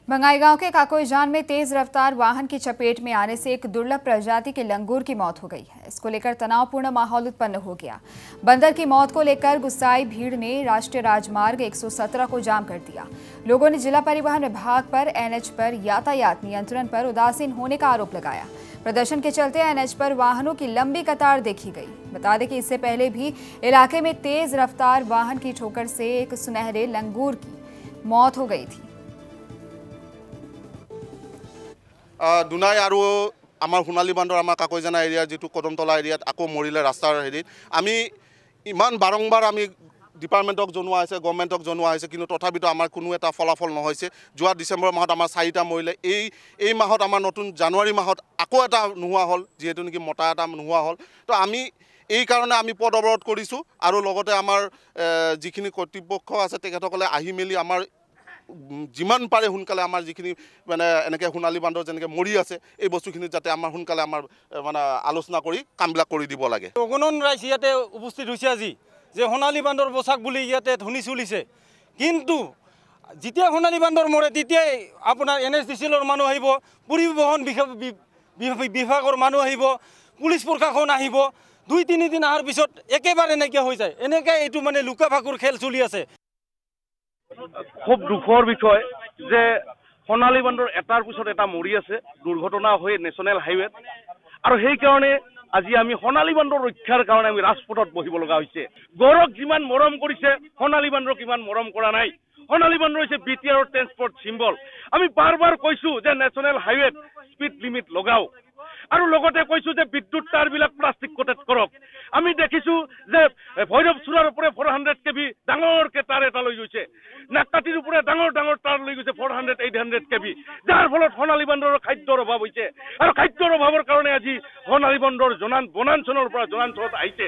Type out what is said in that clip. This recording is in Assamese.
बंगाईगांव के काकोईजान में तेज रफ्तार वाहन की चपेट में आने से एक दुर्लभ प्रजाति के लंगूर की मौत हो गई है। इसको लेकर तनावपूर्ण माहौल उत्पन्न हो गया। बंदर की मौत को लेकर गुस्साई भीड़ ने राष्ट्रीय राजमार्ग 117 को जाम कर दिया। लोगों ने जिला परिवहन विभाग पर एनएच पर यातायात नियंत्रण पर उदासीन होने का आरोप लगाया। प्रदर्शन के चलते एनएच पर वाहनों की लंबी कतार देखी गई। बता दें कि इससे पहले भी इलाके में तेज रफ्तार वाहन की ठोकर से एक सुनहरे लंगूर की मौत हो गई थी। दुनाई और आमार सोनाली बांधर आमार काकोईजाना एरिया जी कदमतला एरियात आको मरिले रास्तार हेरित आमी इमान बारंबार आमी डिपार्टमेंटक जनोवा होइसे गवर्नमेंटक जनोवा होइसे किन्तु तथापितो आमार कोनो एटा फलाफल नहैसे। जोआ डिसेम्बर माहत आमार 4टा मरिले এই माहत आमार नतुन जानुवारी माहत आको एटा नहुआ हल जेहेतु नेকি मता एटा नहुआ हल। तो आमी এই কারণে আমি পদ অবরোধ কৰিছো আৰু লগতে আমাৰ যিখিনি কৰ্তৃপক্ষ আছে তেখেতসকলে আহি মেলি আমাৰ যিমান পাৰে সোনকালে আমাৰ যিখিনি মানে এনেকৈ সোণালী বান্ধৰ যেনেকৈ মৰি আছে এই বস্তুখিনিত যাতে আমাৰ সোনকালে আমাৰ মানে আলোচনা কৰি কামবিলাক কৰি দিব লাগে। অগণন ৰাইজ ইয়াতে উপস্থিত হৈছে আজি যে সোণালী বান্ধৰ পোচাক বুলি ইয়াতে ধুনি চলিছে, কিন্তু যেতিয়া সোণালী বান্ধৰ মৰে তেতিয়াই আপোনাৰ NSDCলৰ মানুহ আহিব, পৰিবহণ বিভাগৰ মানুহ আহিব, পুলিচ প্ৰশাসন আহিব, 2-3 দিন অহাৰ পিছত একেবাৰে নাইকিয়া হৈ যায়। এনেকৈ এইটো মানে লুকা ভাকুৰ খেল চলি আছে। খুব দুখৰ বিষয় যে সোণালী বান্ধৰ এটাৰ পিছত এটা মৰি আছে দুৰ্ঘটনা হৈ নেশ্যনেল হাইৱেত, আৰু সেইকাৰণে আজি আমি সোণালী বান্ধৰ ৰক্ষাৰ কাৰণে আমি ৰাজপথত বহিব লগা হৈছে। গৌৰৱ যিমান মৰম কৰিছে সোণালী বান্ধক ইমান মৰম কৰা নাই। সোণালী বান্ধ হৈছে BTR ট্ৰেন্সপৰ্ট চিম্বল। আমি বাৰ বাৰ কৈছো যে নেশ্যনেল হাইৱেত স্পীড লিমিট লগাও, আৰু লগতে কৈছো যে বিদ্যুৎ তাৰবিলাক প্লাষ্টিক কোটেড কৰক। আমি দেখিছো যে ভৈৰৱ চূড়াৰ ওপৰে 400 kV ডাঙৰকে তাৰ এটা লৈ গৈছে, নাকাটিৰ ওপৰে ডাঙৰ ডাঙৰ তাৰ লৈ গৈছে 400-800 kV, যাৰ ফলত সোণালী বান্ধৰ খাদ্যৰ অভাৱ হৈছে, আৰু খাদ্যৰ অভাৱৰ কাৰণে আজি সোণালী বান্ধৰ বনাঞ্চলৰ পৰা জনাঞ্চলত আহিছে।